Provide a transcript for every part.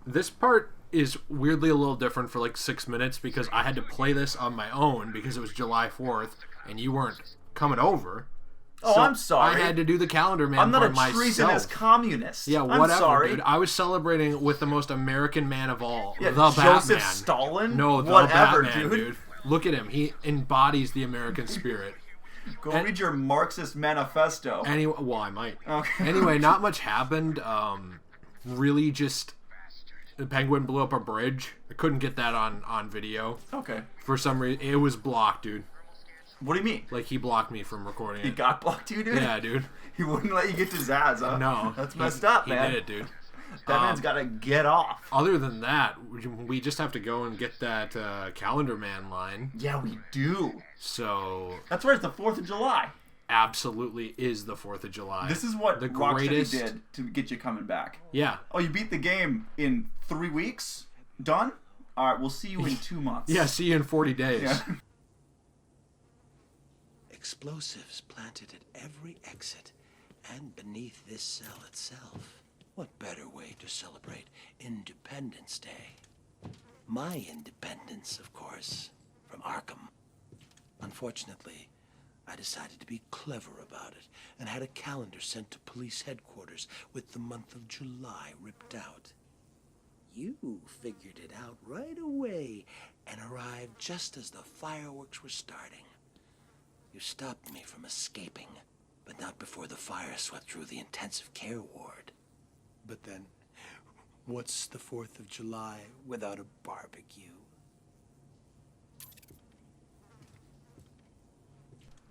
This part is weirdly a little different for like 6 minutes because I had to play this on my own because it was July 4th and you weren't coming over. Oh, I'm sorry. I had to do the calendar man I'm not for a myself. treasonous communist. Yeah, whatever, I'm sorry. dude. I was celebrating with the most American man of all, Yeah, the Joseph Batman. Stalin? No, the Whatever, Batman, dude. Look at him. He embodies the American spirit. Go read your Marxist manifesto. Anyway, well, I might. Okay. Anyway, not much happened. Really just... The Penguin blew up a bridge. I couldn't get that on video. Okay. For some reason. It was blocked, dude. What do you mean? Like, he blocked me from recording it. He got blocked you, dude? Yeah, dude. He wouldn't let you get to Zaz, huh? No. That's messed up, man. He did it, dude. That man's got to get off. Other than that, we just have to go and get that Calendar Man line. Yeah, we do. So... That's right, it's the 4th of July. Absolutely is the 4th of July. This is what the Rocksteady greatest... did to get you coming back. Yeah. Oh, you beat the game in 3 weeks? Done? All right, we'll see you in 2 months. Yeah, see you in 40 days. Yeah. Explosives planted at every exit and beneath this cell itself. What better way to celebrate Independence Day? My independence, of course, from Arkham. Unfortunately, I decided to be clever about it and had a calendar sent to police headquarters with the month of July ripped out. You figured it out right away and arrived just as the fireworks were starting. You stopped me from escaping, but not before the fire swept through the intensive care ward. But then, what's the 4th of July without a barbecue?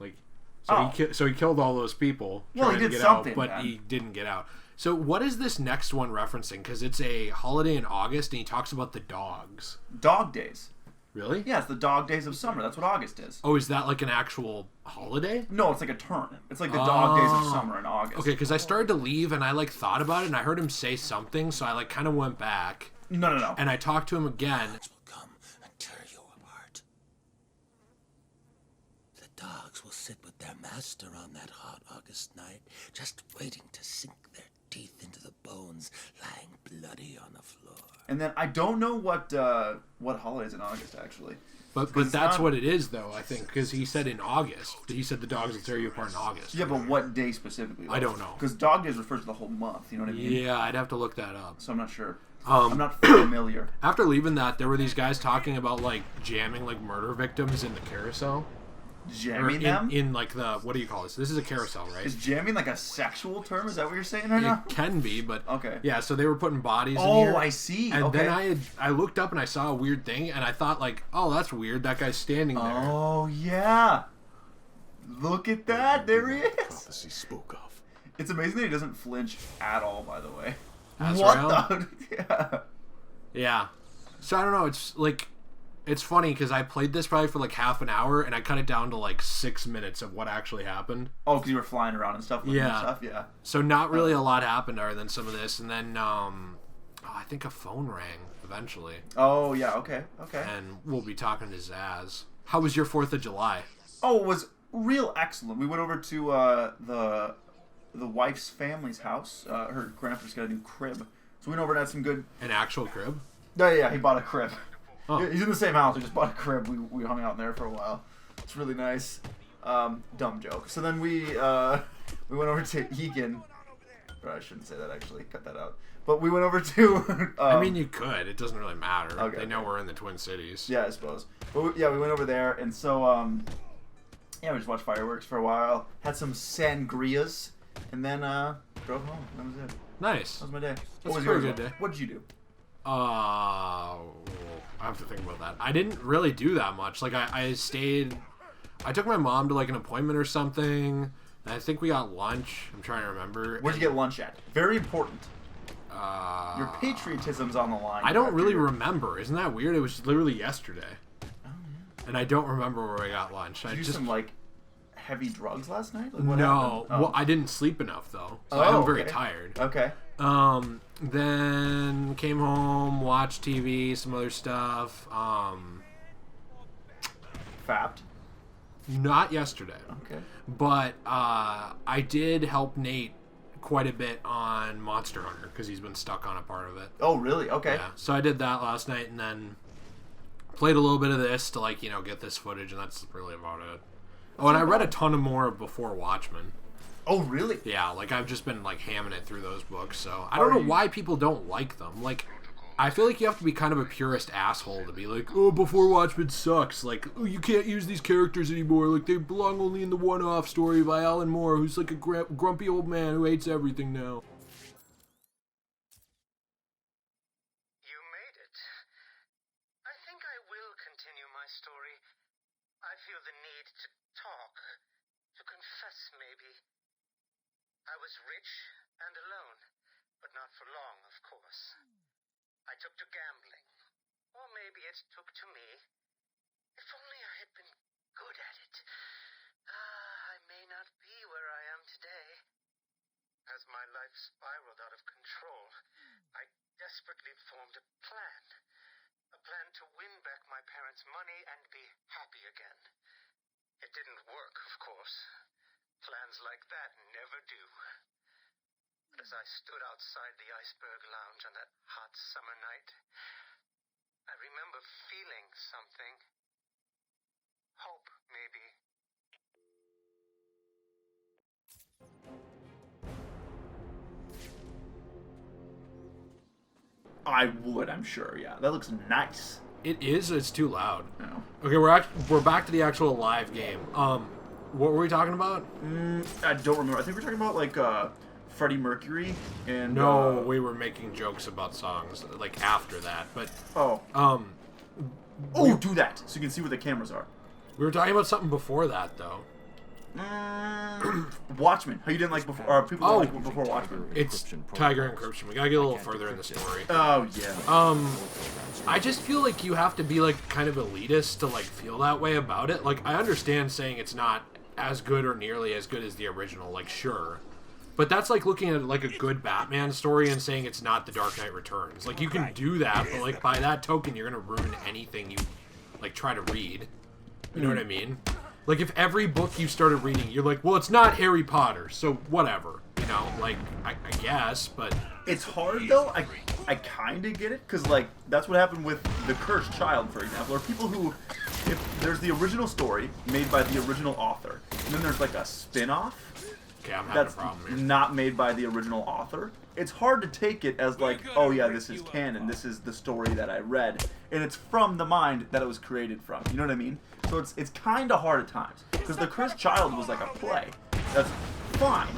Like, so he killed all those people trying to get out, but he didn't get out. So what is this next one referencing? Because it's a holiday in August, and he talks about the dogs. Dog days. Really? Yeah, it's the dog days of summer. That's what August is. Oh, is that like an actual holiday? No, it's like a term. It's like the dog days of summer in August. Okay, because I started to leave, and I like thought about it, and I heard him say something, so I like kind of went back. No. And I talked to him again. Will come and tear you apart. The dogs will sit with their master on that hot August night, just waiting to sink their teeth into the bones lying bloody on the floor. And then I don't know what holidays in August actually. But that's what it is, though, I think, because he said in August. He said the dogs will tear you apart in August. Yeah, but what day specifically? I don't know. Because dog days refers to the whole month, you know what I mean? Yeah, I'd have to look that up. So I'm not sure. I'm not familiar. After leaving that, there were these guys talking about, like, jamming, like, murder victims in the carousel. Jamming them? In, like, the... What do you call this? This is a carousel, right? Is jamming like a sexual term? Is that what you're saying right now? It can be, but... Okay. Yeah, so they were putting bodies in Oh, here. I see. And okay. then I looked up and I saw a weird thing, and I thought, like, oh, that's weird. That guy's standing there. Oh, yeah. Look at that. There he is. Prophecy spoke of. It's amazing that he doesn't flinch at all, by the way. Azrael? What the... Yeah. Yeah. So, I don't know. It's, like... It's funny because I played this probably for like half an hour and I cut it down to like 6 minutes of what actually happened. Oh, because you were flying around and stuff. Yeah. Yeah. So not really a lot happened other than some of this. And then I think a phone rang eventually. Oh, yeah. Okay. And we'll be talking to Zaz. How was your 4th of July? Oh, it was real excellent. We went over to the wife's family's house. Her grandpa's got a new crib. So we went over and had some good... An actual crib? Yeah, he bought a crib. Oh. He's in the same house. We just bought a crib. We hung out in there for a while. It's really nice. Dumb joke. So then we went over to Egan. Or I shouldn't say that, actually. Cut that out. But we went over to... I mean, you could. It doesn't really matter. Okay, they know we're in the Twin Cities. Yeah, I suppose. But we went over there. And so, we just watched fireworks for a while. Had some sangrias. And then drove home. That was it. Nice. That was my day. That's a pretty good day. What did you do? I have to think about that. I didn't really do that much. Like, I stayed... I took my mom to, like, an appointment or something. And I think we got lunch. I'm trying to remember. Where'd you get lunch at? Very important. Your patriotism's on the line. I don't really remember. Isn't that weird? It was literally yesterday. Oh, yeah. And I don't remember where I got lunch. Did you do some, like, heavy drugs last night? Like, no. happened? Oh. Well, I didn't sleep enough, though. So I'm very tired. Okay. Then came home, watched TV, some other stuff. Fapped? Not yesterday. Okay. But I did help Nate quite a bit on Monster Hunter because he's been stuck on a part of it. Oh, really? Okay. Yeah. So I did that last night, and then played a little bit of this to like get this footage, and that's really about it. Oh, and I read a ton of more before Watchmen. Oh, really? Yeah, like I've just been like hamming it through those books. So I don't know why people don't like them. Like, I feel like you have to be kind of a purist asshole to be like, oh, before Watchmen sucks. Like, oh, you can't use these characters anymore. Like, they belong only in the one-off story by Alan Moore, who's like a grumpy old man who hates everything now. You made it. I think I will continue my story. I feel the need to talk, to confess maybe. I was rich and alone, but not for long, of course. I took to gambling, or maybe it took to me. If only I had been good at it. I may not be where I am today. As my life spiraled out of control, I desperately formed a plan. A plan to win back my parents' money and be happy again. It didn't work, of course. Plans like that never do. But as I stood outside the Iceberg Lounge on that hot summer night, I remember feeling something. Hope, maybe. I would, I'm sure, yeah. That looks nice. It is. It's too loud. No. Okay, we're back to the actual live game. What were we talking about? I don't remember. I think we're talking about, like, Freddie Mercury and... No, we were making jokes about songs, like, after that, but... Oh. We, do that, so you can see where the cameras are. we were talking about something before that, though. Watchmen. How you didn't like before... Or people didn't like before Watchmen. It's Tiger Encryption. We gotta get a little further in the story. Oh, yeah. I just feel like you have to be, like, kind of elitist to, like, feel that way about it. Like, I understand saying it's not as good or nearly as good as the original, like, sure. But that's like looking at, like, a good Batman story and saying it's not The Dark Knight Returns. Like, you can do that, but, like, by that token, you're gonna ruin anything you, like, try to read. You know what I mean? Like, if every book you started reading, you're like, well, it's not Harry Potter, so whatever. You know, like, I guess, but... It's hard, though. I kind of get it, because, like, that's what happened with The Cursed Child, for example, or people who... If there's the original story made by the original author, and then there's, like, a spin-off... Okay, I'm having that's a problem here. not made by the original author. It's hard to take it as like, oh yeah, this is canon, this is the story that I read, and it's from the mind that it was created from. You know what I mean? So it's kind of hard at times because The Cursed Child was like a play. That's fine.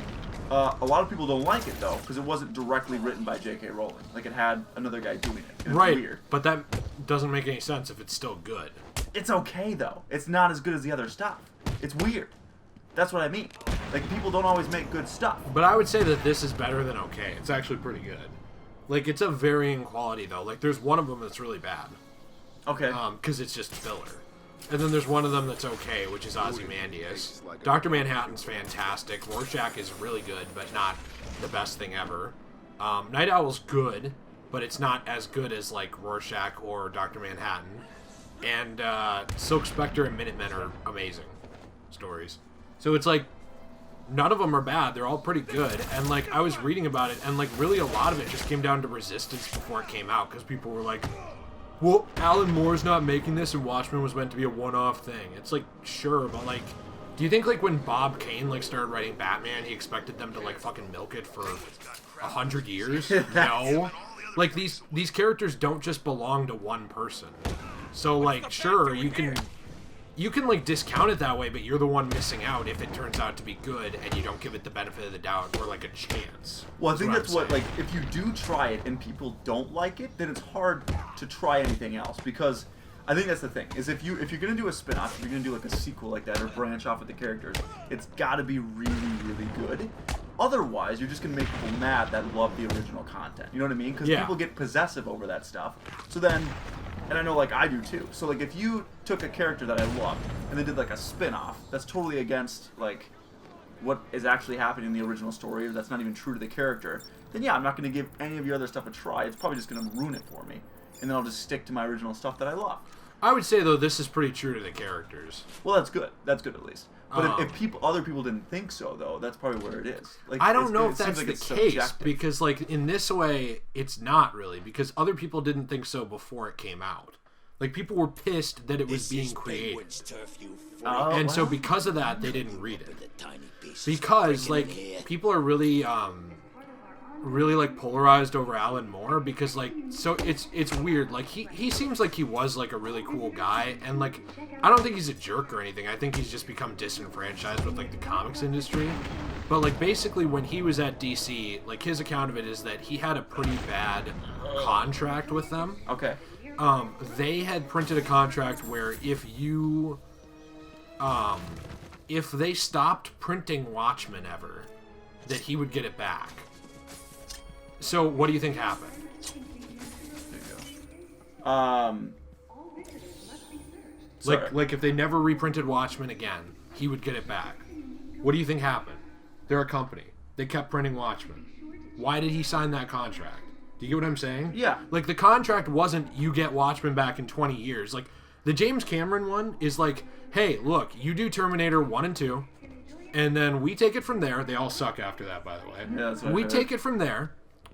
A lot of people don't like it though because it wasn't directly written by J.K. Rowling. Like it had another guy doing it. And it's Right, weird. but that doesn't make any sense if it's still good. It's okay though. It's not as good as the other stuff. It's weird. That's what I mean. Like, people don't always make good stuff. But I would say that this is better than okay. It's actually pretty good. Like, it's a varying quality, though. Like, there's one of them that's really bad. Okay. Because it's just filler. And then there's one of them that's okay, which is Ozymandias. Dr. Manhattan's fantastic. Rorschach is really good, but not the best thing ever. Night Owl's good, but it's not as good as, like, Rorschach or Dr. Manhattan. And Silk Spectre and Minutemen are amazing stories. So it's like, none of them are bad. They're all pretty good. And, like, I was reading about it, and, like, really a lot of it just came down to resistance before it came out, because people were like, well, Alan Moore's not making this, and Watchmen was meant to be a one-off thing. It's like, sure, but, like, do you think, like, when Bob Kane, like, started writing Batman, he expected them to, like, fucking milk it for 100 years? No. Like, these characters don't just belong to one person. So, like, sure, you can like discount it that way, but you're the one missing out if it turns out to be good and you don't give it the benefit of the doubt or like a chance. Well, I think that's what, like, if you do try it and people don't like it, then it's hard to try anything else, because I think that's the thing, is if you're gonna do a spin-off, if you're gonna do like a sequel like that or branch off with the characters, it's gotta be really, really good. Otherwise, you're just gonna make people mad that love the original content. You know what I mean? Because people get possessive over that stuff. So then, and I know, like, I do too. So, like, if you took a character that I love and they did, like, a spin-off, that's totally against, like, what is actually happening in the original story, or that's not even true to the character, then yeah, I'm not going to give any of your other stuff a try. It's probably just going to ruin it for me. And then I'll just stick to my original stuff that I love. I would say, though, this is pretty true to the characters. Well, that's good. That's good, at least. But if other people didn't think so, though, that's probably where it is. Like, I don't know if seems that's like the it's case, subjective. because like in this way, it's not really, because other people didn't think so before it came out. Like, people were pissed that it was being created. And so because of that, they didn't read it. Because, like, people are really, really, like, polarized over Alan Moore, because, like, so it's weird. Like, he seems like he was, like, a really cool guy, and, like, I don't think he's a jerk or anything. I think he's just become disenfranchised with, like, the comics industry. But, like, basically, when he was at DC, like, his account of it is that he had a pretty bad contract with them. Okay. They had printed a contract where if they stopped printing Watchmen ever, that he would get it back. So what do you think happened? There you go. Sorry. Like if they never reprinted Watchmen again, he would get it back. What do you think happened? They're a company. They kept printing Watchmen. Why did he sign that contract? Do you get what I'm saying? Yeah. Like, the contract wasn't you get Watchmen back in 20 years. Like, the James Cameron one is like, hey, look, you do Terminator 1 and 2, and then we take it from there. They all suck after that, by the way. Yeah, that's what I we heard. take it from there,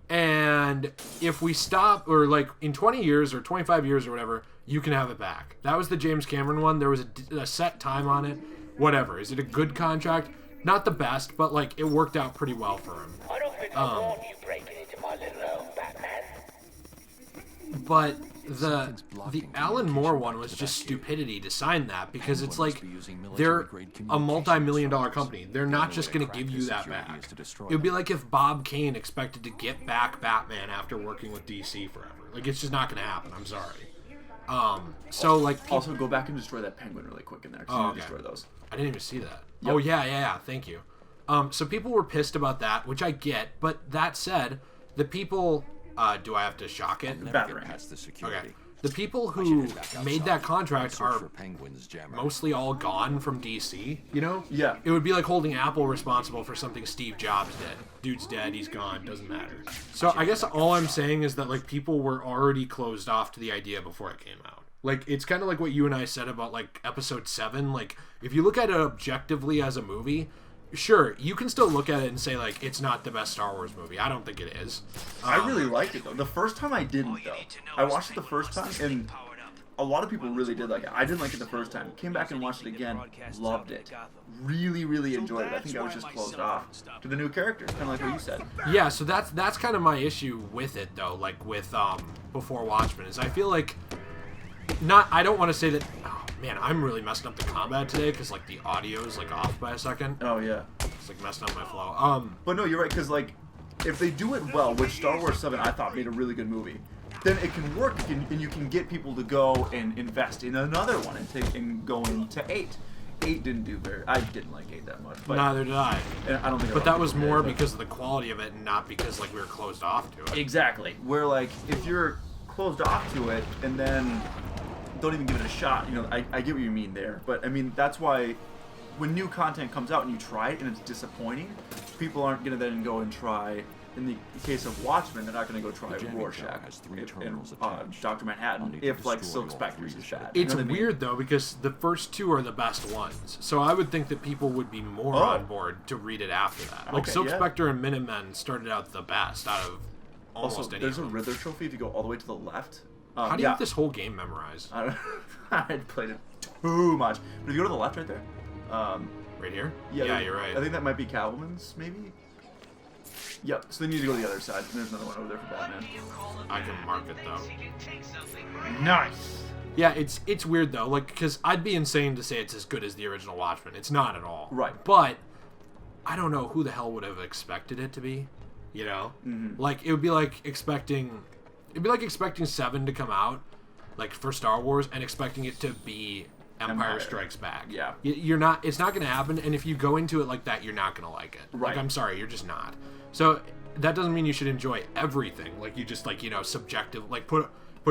and if we stop, or like in 20 years or 25 years or whatever, you can have it back. That was the James Cameron one. There was a set time on it. Whatever. Is it a good contract? Not the best, but like it worked out pretty well for him. I don't think I want you breaking into my little home, Batman. But the Alan Moore one was just stupidity to sign that, because it's like they're a multi-million-dollar company. They're not just going to give you that back. It would be like if Bob Kane expected to get back Batman after working with DC forever. Like, it's just not going to happen. I'm sorry. So like Also, go back and destroy that penguin really quick in there. Oh, okay. Destroy those. I didn't even see that. Yep. Oh, yeah. Thank you. So people were pissed about that, which I get. But that said, the people... do I have to shock it? Okay. The people who made that contract are mostly all gone from DC, you know? Yeah. It would be like holding Apple responsible for something Steve Jobs did. Dude's dead, he's gone, doesn't matter. So I guess all I'm saying is that, like, people were already closed off to the idea before it came out. Like, it's kind of like what you and I said about, like, Episode 7. Like, if you look at it objectively as a movie... Sure, you can still look at it and say, like, it's not the best Star Wars movie. I don't think it is. I really liked it, though. The first time I didn't, though. I watched it the first time, and a lot of people really did like it. I didn't like it the first time. Came back and watched it again. Loved it. Really, really enjoyed it. I think I was just closed off to the new characters, kind of like what you said. Yeah, so that's kind of my issue with it, though. Like, with Before Watchmen, is I feel like... I don't want to say that... Oh, man, I'm really messing up the combat today, because, like, the audio is, like, off by a second. Oh, yeah. It's, like, messing up my flow. But no, you're right, because, like, if they do it well, which Star Wars 7 I thought made a really good movie, then it can work, and you can get people to go and invest in another one and go into 8. 8 didn't do very... I didn't like 8 that much. But, Neither did I. And I don't think... But that was more because of the quality of it, and not because, like, we were closed off to it. Exactly. Where, like, if you're closed off to it, and then... don't even give it a shot. You know, I get what you mean there, but I mean that's why when new content comes out and you try it and it's disappointing, people aren't gonna then go and try. In the case of Watchmen, they're not gonna go try Rorschach and Dr. Manhattan if like Silk Spectre is bad. It's weird though, because the first two are the best ones, so I would think that people would be more on board to read it after that. Like Silk Spectre and Minutemen started out the best out of almost any. There's a Riddler trophy if you go all the way to the left. How do you have this whole game memorized? I had played it too much. But if you go to the left right there. Right here? Yeah, you're right. I think that might be Catwoman's, maybe? Yep, so they need to go to the other side. There's another one over there for Batman. I can mark it, though. Nice! Yeah, it's weird, though, like, because I'd be insane to say it's as good as the original Watchmen. It's not at all. Right. But I don't know who the hell would have expected it to be, you know? Mm-hmm. Like, it would be like expecting... It'd be like expecting 7 to come out, like, for Star Wars, and expecting it to be Empire Strikes Back. Yeah. You're not... It's not going to happen, and if you go into it like that, you're not going to like it. Right. Like, I'm sorry, you're just not. So, that doesn't mean you should enjoy everything. Like, you just, like, you know, subjective... Like, put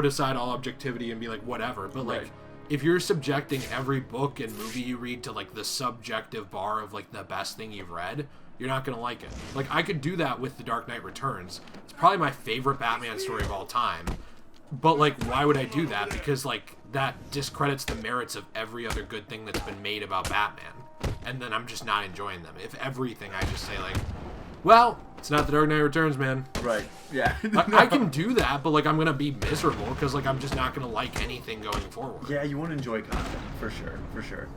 aside all objectivity and be like, whatever. But, like, if you're subjecting every book and movie you read to, like, the subjective bar of, like, the best thing you've read... You're not going to like it. Like, I could do that with The Dark Knight Returns. It's probably my favorite Batman story of all time. But, like, why would I do that? Because, like, that discredits the merits of every other good thing that's been made about Batman. and then I'm just not enjoying them. If everything, I just say like, well, it's not the Dark Knight Returns, man. Right. Yeah. I can do that, but like I'm gonna be miserable because like I'm just not gonna like anything going forward. Yeah, you want to enjoy content for sure, for sure.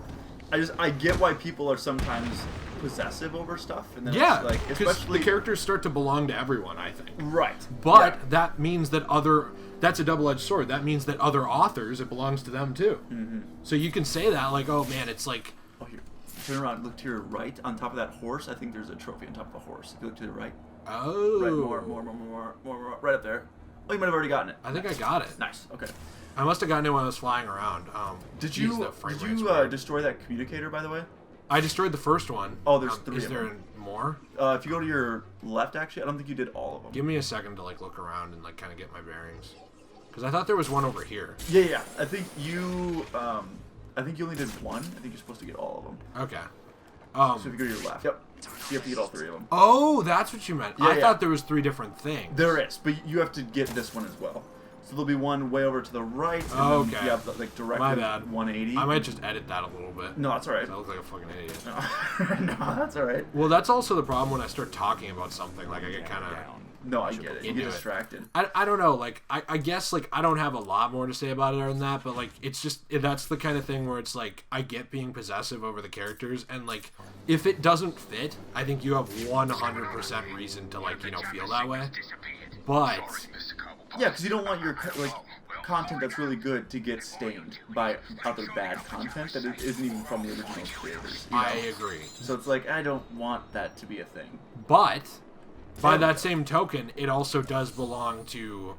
I get why people are sometimes possessive over stuff, and then Yeah, it's like because especially the characters start to belong to everyone, I think. right. But yeah. that means that that's a double-edged sword. That means that other authors, it belongs to them too. Mm-hmm. So you can say that like, oh man, it's like. Oh, here. Turn around, look to your right. On top of that horse, I think there's a trophy on top of the horse. If you look to the right. Oh. Right, more. Right up there. Oh, you might have already gotten it. I think I got it. Nice. Okay. I must have gotten it when I was flying around. Did geez, you that frame rate's weird. destroy that communicator, by the way? I destroyed the first one. Oh, there's 3 Is of there them. more? If you go to your left, actually, I don't think you did all of them. Give me a second to like look around and like kind of get my bearings. Because I thought there was one over here. Yeah. I think you only did 1. I think you're supposed to get all of them. Okay. So if you go to your left, yep. You have to get all 3 of them. Oh, that's what you meant. Yeah, I yeah. thought there was 3 different things. There is, but you have to get this one as well. So there'll be one way over to the right. And Okay. Then you have the, like directly My bad. 180. I might just edit that a little bit. No, that's all right. I look like a fucking idiot. No, that's all right. Well, that's also the problem when I start talking about something. Like, I get kind of... No, I get it. You Into get it. distracted. I don't know. Like, I guess, like, I don't have a lot more to say about it other than that, but, like, it's just... That's the kind of thing where it's, like, I get being possessive over the characters, and, like, if it doesn't fit, I think you have 100% reason to, like, you know, feel that way. But... Yeah, because you don't want your content that's really good to get stained by other bad content that isn't even from the original creators. You know? I agree. So it's like, I don't want that to be a thing. But, by that same token, it also does belong to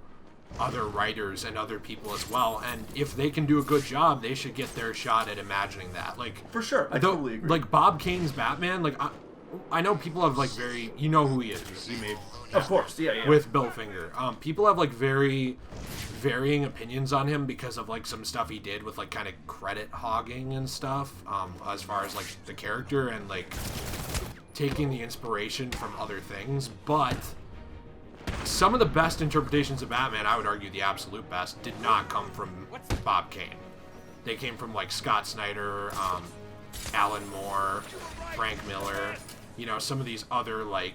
other writers and other people as well, and if they can do a good job, they should get their shot at imagining that. Like, For sure, I totally agree. Like, Bob Kane's Batman, like, I know people have, like, very... You know who he is. He made... Of course, yeah. With Bill Finger. People have, like, very varying opinions on him because of, like, some stuff he did with, like, kind of credit hogging and stuff, as far as, like, the character and, like, taking the inspiration from other things, but some of the best interpretations of Batman, I would argue the absolute best, did not come from Bob Kane. They came from, like, Scott Snyder, Alan Moore, Frank Miller, you know, some of these other, like...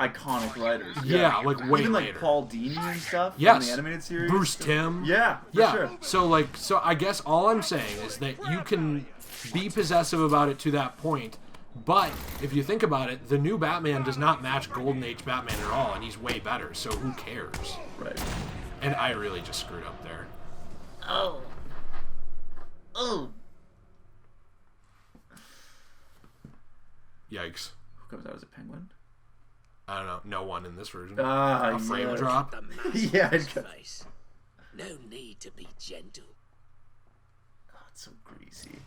Iconic writers. Yeah, like, way even, like, later. Paul Dini and stuff Yes. from the animated series. Bruce Timm. Yeah, for Yeah, sure. so I guess all I'm saying is that you can be possessive about it to that point, but if you think about it, the new Batman does not match Golden Age Batman at all, and he's way better, so who cares? Right. And I really just screwed up there. Oh. Yikes. Who comes out as a penguin? I don't know, no one in this version. Ah, A frame yeah. drop. The mask Yeah, on his it got- face. No need to be gentle. Oh, it's so greasy.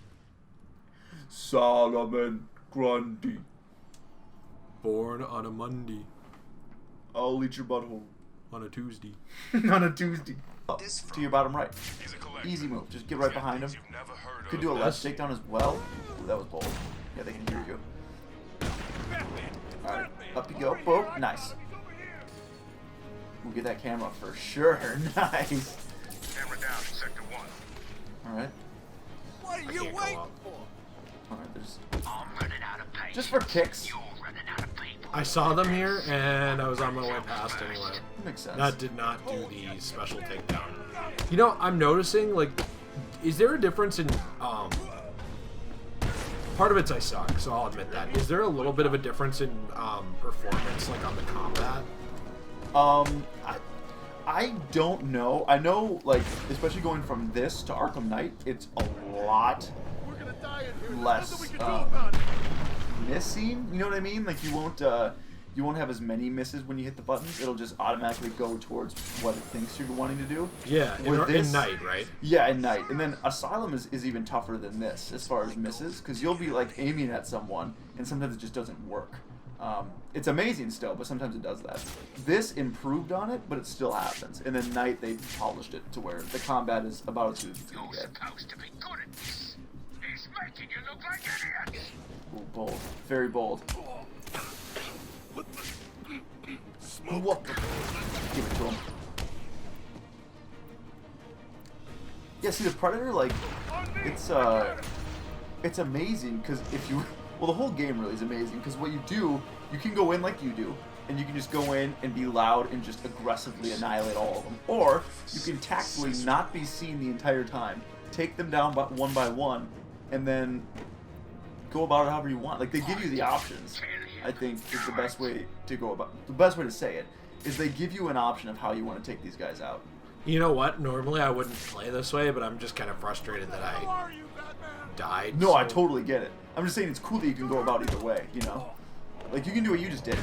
Solomon Grundy. Born on a Monday, I'll eat your butthole. on a Tuesday. On a Tuesday. To your bottom right. Easy move. Just get right behind him. Could do a left takedown as well. Ooh, that was bold. Yeah, they can hear you. Alright, up you go. Boom. Nice. We'll get that camera for sure. Nice. Camera down in sector 1. Alright. What I can't go up. Alright, there's... I'm running out of patience. Just for kicks. You're running out of people. I saw them here, and I was on my way past anyway. Makes sense. That did not do the special takedown. You know, I'm noticing, like, is there a difference in, part of it's I suck, so I'll admit that. Is there a little bit of a difference in, performance, like, on the combat? I don't know. I know, like, especially going from this to Arkham Knight, it's a lot less missing. You know what I mean? Like, you won't have as many misses when you hit the buttons. It'll just automatically go towards what it thinks you're wanting to do. Yeah, With in this- Night, right? Yeah, at night. And then Asylum is even tougher than this as far as misses, because you'll be like aiming at someone, and sometimes it just doesn't work. It's amazing still, but sometimes it does that. This improved on it, but it still happens. And then Night, they polished it to where the combat is about as good as it's going to You're get. supposed to be good at this. He's making you look like idiots. Ooh, bold. Very bold. What? Give it to him. Yeah, see, the Predator, like, it's it's amazing because if you, well, the whole game really is amazing because what you do, you can go in like you do, and you can just go in and be loud and just aggressively annihilate all of them, or you can tactfully not be seen the entire time, take them down one by one, and then go about it however you want. Like, they give you the options. I think is the best way to go about. The best way to say it is they give you an option of how you want to take these guys out. You know what? Normally I wouldn't play this way, but I'm just kind of frustrated that I died. No, so... I totally get it. I'm just saying it's cool that you can go about either way, you know? Like, you can do what you just did.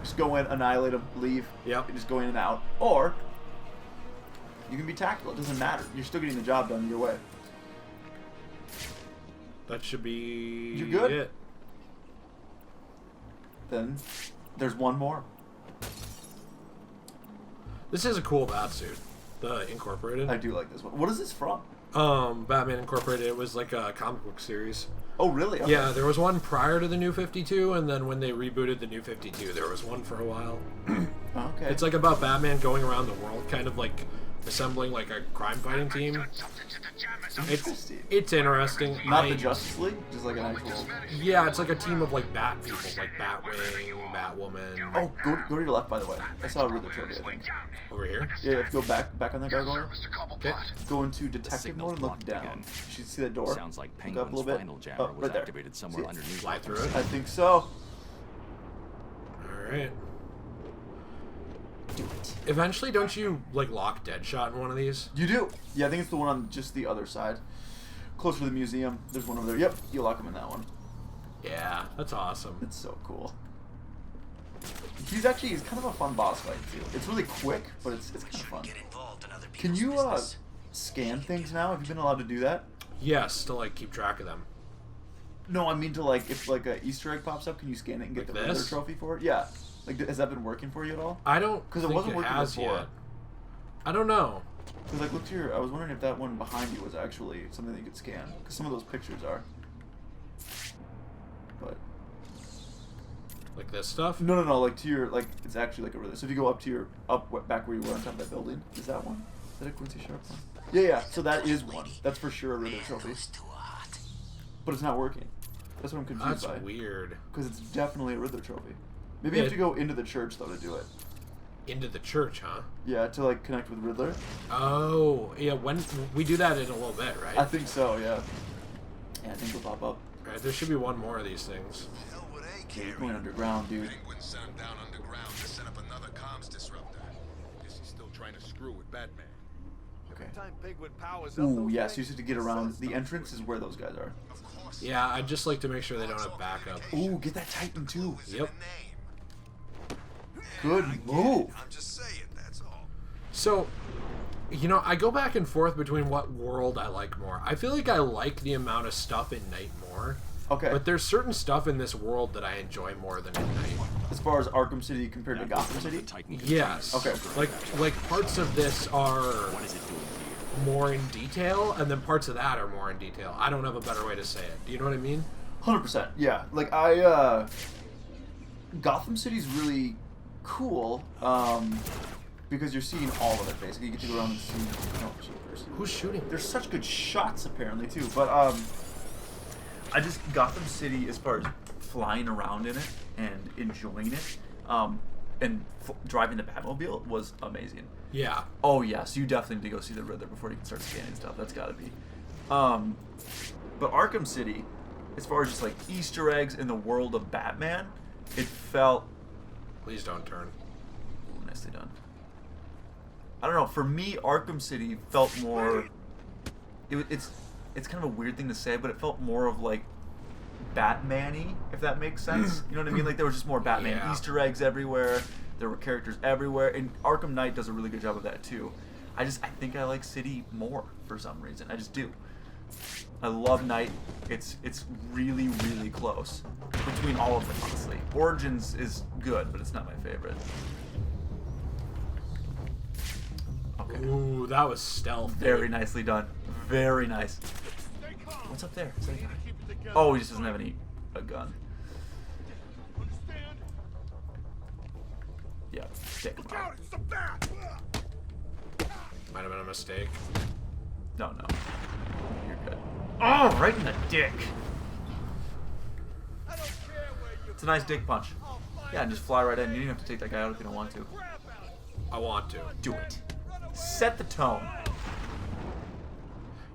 Just go in, annihilate them, leave, Yep. and just go in and out. Or, you can be tactical. It doesn't matter. You're still getting the job done either way. That should be You're good? it. Then, there's one more. This is a cool Batsuit. The Incorporated. I do like this one. What is this from? Batman Incorporated. It was like a comic book series. Oh, really? Okay. Yeah, there was one prior to the New 52, and then when they rebooted the New 52, there was one for a while. Okay. It's like about Batman going around the world, kind of like assembling like a crime fighting team. Interesting. It's interesting. Not the Justice League? Just like an actual... Yeah, it's like a team of like bat people, like Batwing, Batwoman. Oh, go to your left, by the way. I saw a Riddler trophy, I think. Over here? Yeah, you have to go back on that gargoyle. Okay. Go into detective mode and look down. again. You should see that door. Sounds like Look up a Penguin's little bit. final jammer Oh, was right there. activated somewhere See it? underneath. Fly through it. I think so. Alright. Eventually, don't you like lock Deadshot in one of these? You do. Yeah, I think it's the one on just the other side. Closer to the museum. There's one over there. Yep, you lock him in that one. Yeah, that's awesome. It's so cool. He's kind of a fun boss fight too. It's really quick, but it's kind of fun. Get involved in other Can people's you business. scan things now? Have you been allowed to do that? Yes, to like keep track of them. No, I mean to like if like a Easter egg pops up, can you scan it and get Like the Riddler this? trophy for it? Yeah. Like has that been working for you at all? I don't 'Cause it think wasn't it working has before. yet. I don't know. Because like look to your, I was wondering if that one behind you was actually something that you could scan. Because some of those pictures are. But Like this stuff? no, like to your like it's actually like a Riddler. So if you go up to your back where you were on top of that building, is that one? Is that a Quincy Sharp one? Yeah. So that is one. That's for sure a Riddler trophy. Too hot. But it's not working. That's what I'm confused That's by. weird. Because it's definitely a Riddler trophy. Maybe Yeah. you have to go into the church though to do it. Into the church, huh? Yeah, to like connect with Riddler. Oh, yeah. When we do that in a little bit, right? I think so. Yeah. Yeah, I think it'll pop up. Right, there should be one more of these things. Hell would they Yeah, you're carry? going underground, dude. Penguin sent him down underground to set up another comms disruptor. Guess he's still trying to screw with Batman. Okay. Time Penguin powers up Ooh, those yes, you things, have to get the around. sun The stops entrance is where those guys are. Of course. Yeah, I'd just like to make sure they don't have backup. Ooh, get that Titan too. Is in Yep. the name. Good move. I'm just saying, that's all. So, you know, I go back and forth between what world I like more. I feel like I like the amount of stuff in Night more. Okay. But there's certain stuff in this world that I enjoy more than in Night. As far as Arkham City compared to Gotham City. Yes. Okay. Like parts of this are What is it doing here? more in detail, and then parts of that are more in detail. I don't have a better way to say it. Do you know what I mean? 100%. Yeah. Like Gotham City's really cool. Because you're seeing all of it basically. You get to go around and see. Oh, jeepers. Who's shooting? There's such good shots apparently too, but I just Gotham City as far as flying around in it and enjoying it, and driving the Batmobile was amazing. Yeah. Oh yeah, so you definitely need to go see the Riddler before you can start scanning stuff. That's got to be. But Arkham City, as far as just like Easter eggs in the world of Batman, it felt Please don't turn. nicely done. I don't know. For me, Arkham City felt more. It's kind of a weird thing to say, but it felt more of like Batman-y, if that makes sense. You know what I mean? Like there was just more Batman Yeah. Easter eggs everywhere. There were characters everywhere, and Arkham Knight does a really good job of that too. I think I like City more for some reason. I just do. I love Knight. It's really really close between all of them. Honestly, Origins is good, but it's not my favorite. Okay. Ooh, that was stealth. Very nicely done. Very nice. What's up there? Is that a guy? Oh, he just doesn't have a gun. Yeah, take him out. Might have been a mistake. No. You're good. Oh, right in the dick. It's a nice dick punch. Yeah, and just fly right in. You don't even have to take that guy out if you don't want to. I want to. Do it. Set the tone.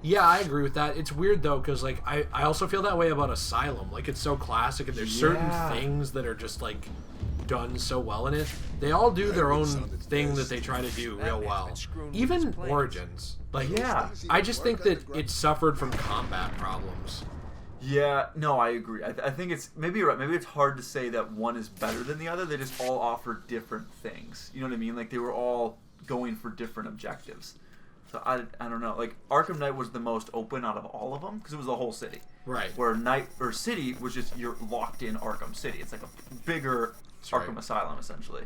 Yeah, I agree with that. It's weird though, because like I also feel that way about Asylum. Like it's so classic, and there's certain things that are just like done so well in it. They all do their own thing that they try to do real well. Even Origins. Like I just think that it suffered from combat problems. Yeah, no, I agree. I think it's maybe you're right. Maybe it's hard to say that one is better than the other. They just all offer different things. You know what I mean? Like they were all going for different objectives. So I don't know. Like Arkham Knight was the most open out of all of them because it was the whole city. Right. Where City was just you're locked in Arkham City. It's like a bigger Arkham Asylum essentially,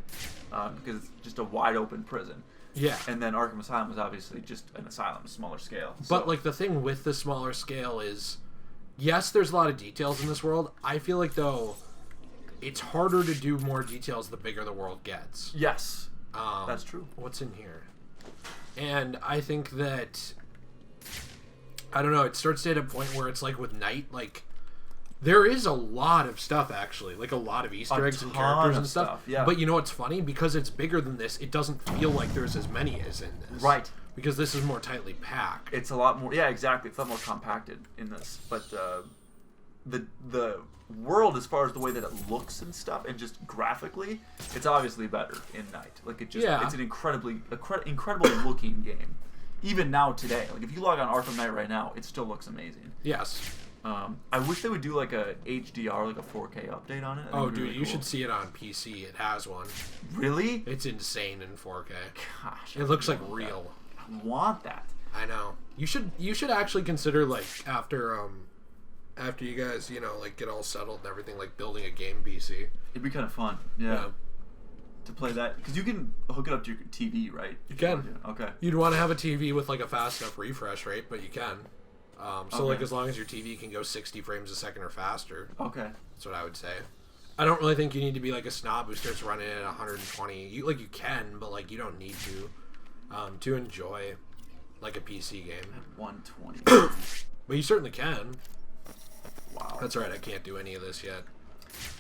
because it's just a wide open prison. Yeah. And then Arkham Asylum was obviously just an asylum, smaller scale. But like the thing with the smaller scale is, yes, there's a lot of details in this world. I feel like though, it's harder to do more details the bigger the world gets. Yes. That's true. What's in here? And I think that, I don't know, it starts to hit a point where it's like with Night, like, there is a lot of stuff, actually. Like, a lot of Easter eggs and characters and stuff. Yeah. But you know what's funny? Because it's bigger than this, it doesn't feel like there's as many as in this. Right. Because this is more tightly packed. It's a lot more... Yeah, exactly. It's a lot more compacted in this. But the world, as far as the way that it looks and stuff, and just graphically, it's obviously better in Night. Like, it just... Yeah. It's an incredibly looking game. Even now, today. Like, if you log on Arkham Knight right now, it still looks amazing. Yes. I wish they would do like a HDR, like a 4K update on it. Oh, dude, you should see it on PC. It has one. Really? It's insane in 4K. Gosh, It looks like real. I want that. I know. You should actually consider, like, after you guys, you know, like, get all settled and everything, like, building a game PC. It'd be kind of fun. Yeah. To play that, because you can hook it up to your TV, right? You can. Okay. You'd want to have a TV with like a fast enough refresh rate, but you can. So like as long as your TV can go 60 frames a second or faster. Okay. That's what I would say. I don't really think you need to be like a snob who starts running at 120. You can, but like you don't need to enjoy like a PC game. 120. But you certainly can. Wow. That's right. I can't do any of this yet.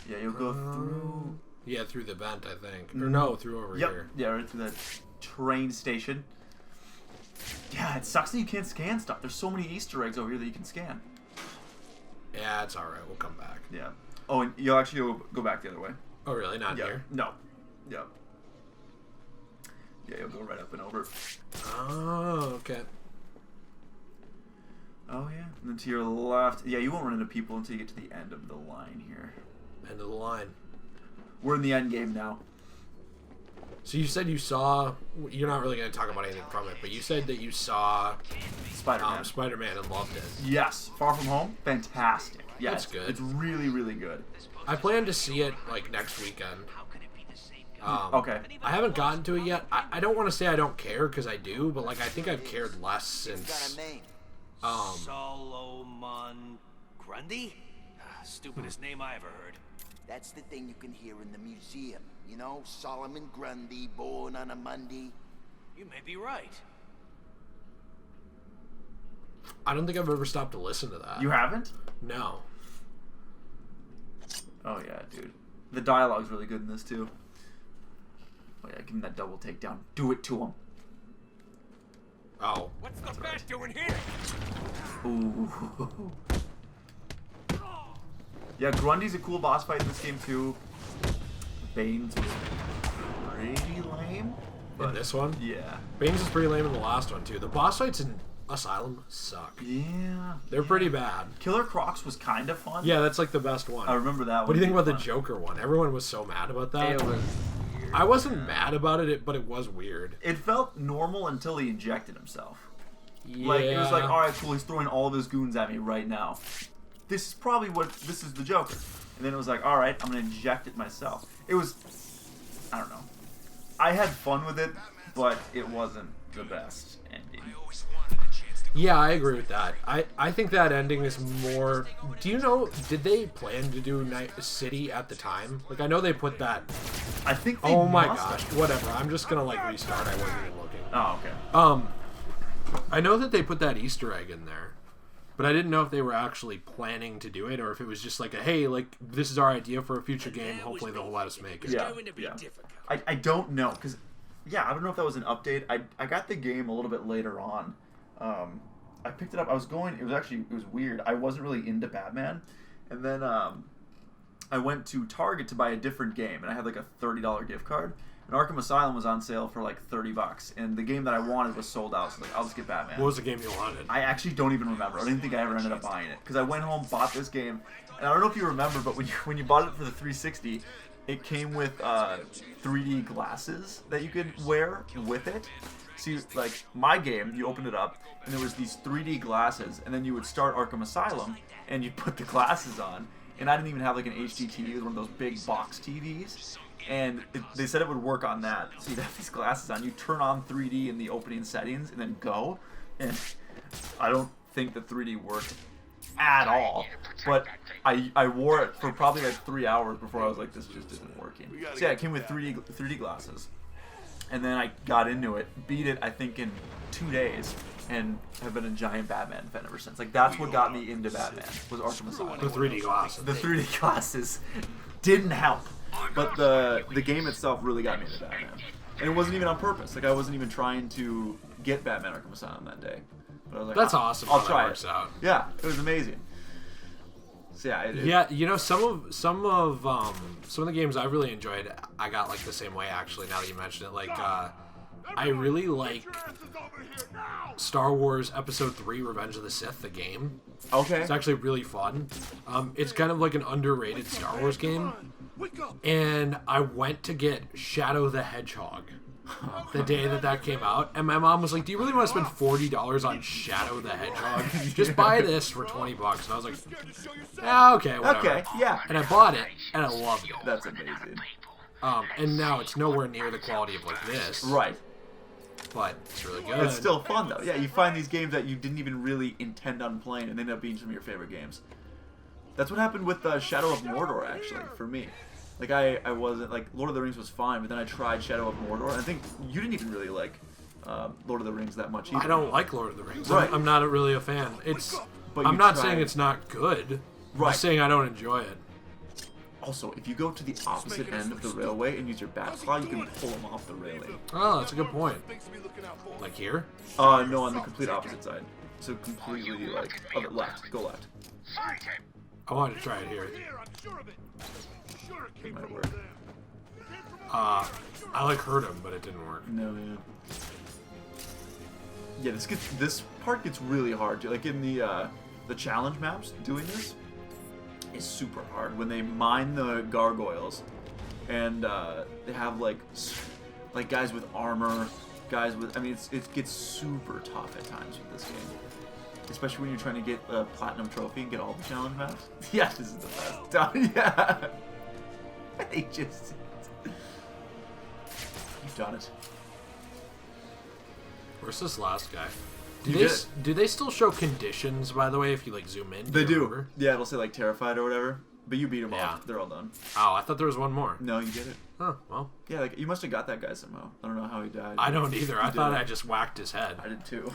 Yeah, you'll go through. Yeah, through the vent, I think. Or no, through over here. Yeah, right through that train station. Yeah, it sucks that you can't scan stuff. There's so many Easter eggs over here that you can scan. Yeah, it's alright. We'll come back. Yeah. Oh, and you'll actually go back the other way. Oh, really? Not here? No. Yeah. Yeah, you'll go right up and over. Oh, okay. Oh, yeah. And then to your left. Yeah, you won't run into people until you get to the end of the line here. End of the line. We're in the end game now. So you said you saw... You're not really going to talk about anything from it, but you said that you saw... Spider-Man. Spider-Man and loved it. Yes. Far From Home? Fantastic. Yeah, That's good. It's really, really good. I plan to see it, like, next weekend. Okay. I haven't gotten to it yet. I don't want to say I don't care, because I do, but, like, I think I've cared less since... Solomon Grundy? Stupidest name I ever heard. That's the thing you can hear in the museum. You know, Solomon Grundy, born on a Monday. You may be right. I don't think I've ever stopped to listen to that. You haven't? No. Oh, yeah, dude. The dialogue's really good in this, too. Oh, yeah, give him that double takedown. Do it to him. Oh. What's the bat doing here? Ooh. Yeah, Grundy's a cool boss fight in this game, too. Bane's was pretty lame. In this one? Yeah. Bane's is pretty lame in the last one, too. The boss fights in Asylum suck. Yeah. They're pretty bad. Killer Crocs was kind of fun. Yeah, that's like the best one. I remember that one. What do you think about the Joker one? Everyone was so mad about that. It was... I wasn't mad about it, but it was weird. It felt normal until he injected himself. Yeah. Like, it was like, alright, cool, he's throwing all of his goons at me right now. This is probably this is the Joker. And then it was like, alright, I'm gonna inject it myself. It was, I don't know. I had fun with it, but it wasn't the best ending. Yeah, I agree with that. I think that ending is more... Do you know, did they plan to do Night City at the time? Like, I know they put that... I think they Oh my must gosh, have. whatever. I'm just gonna, like, restart. I wasn't even looking. Oh, okay. I know that they put that Easter egg in there. but I didn't know if they were actually planning to do it or if it was just like a, hey, like, this is our idea for a future game. Hopefully they'll let us make it. Yeah. I don't know, because, I don't know if that was an update. I got the game a little bit later on. I picked it up. It was weird. I wasn't really into Batman. And then I went to Target to buy a different game, and I had like a $30 gift card. And Arkham Asylum was on sale for like $30, and the game that I wanted was sold out. So like, I'll just get Batman. What was the game you wanted? I actually don't even remember. I didn't think I ever ended up buying it because I went home, bought this game, and I don't know if you remember, but when you bought it for the 360, it came with 3D glasses that you could wear with it. See, like my game, you opened it up, and there was these 3D glasses, and then you would start Arkham Asylum, and you'd put the glasses on. And I didn't even have like an HD TV with one of those big box TVs. And they said it would work on that. So you'd have these glasses on. You turn on 3D in the opening settings and then go. And I don't think the 3D worked at all. But I wore it for probably like 3 hours before I was like, this just isn't working. So yeah, it came with 3D glasses. And then I got into it, beat it, I think, in 2 days. And have been a giant Batman fan ever since. Like, that's what got me into Batman, was Arkham Asylum. The 3D glasses. The 3D glasses didn't help. But the game itself really got me into Batman. And it wasn't even on purpose. Like, I wasn't even trying to get Batman Arkham Asylum that day. But I was like, that's awesome. I'll try that works it. Out. Yeah, it was amazing. So yeah, you know, some of the games I really enjoyed, I got like the same way actually. Now that you mention it, like I really like Star Wars Episode 3: Revenge of the Sith, the game. Okay. It's actually really fun. It's kind of like an underrated Star Wars game. And I went to get Shadow the Hedgehog the day that came out, and my mom was like, "Do you really want to spend $40 on Shadow the Hedgehog? Just buy this for $20." And I was like, "Yeah, okay, whatever." Okay, yeah. And I bought it, and I loved it. That's amazing. And now it's nowhere near the quality of like this. Right. But it's really good. It's still fun though. Yeah, you find these games that you didn't even really intend on playing, and they end up being some of your favorite games. That's what happened with Shadow of Mordor, actually, for me. Like, I wasn't, like, Lord of the Rings was fine, but then I tried Shadow of Mordor, and I think you didn't even really like Lord of the Rings that much either. I don't like Lord of the Rings. Right. I'm not really a fan. I'm not saying it's not good. I'm just saying I don't enjoy it. Also, if you go to the opposite end of the railway and use your back claw, you can pull them off the railing. Oh, that's a good point. Like here? No, on the complete opposite side. So completely, like, other left. Go left. I wanted to try it here. It might work. I like hurt him, but it didn't work. No, yeah. Yeah, this part gets really hard. Like in the challenge maps, doing this is super hard. When they mine the gargoyles, and they have like guys with armor, guys with. I mean, it gets super tough at times with this game. Especially when you're trying to get a platinum trophy and get all the challenge maps. Yeah, this is the best. Yeah. You've done it. Where's this last guy? Do they still show conditions, by the way, if you like zoom in? They do. Remember? Yeah, it'll say like terrified or whatever. But you beat them all. They're all done. Oh, I thought there was one more. No, you did it. Oh, well. Yeah, like you must have got that guy somehow. I don't know how he died. I don't either. I thought I just whacked his head. I did too.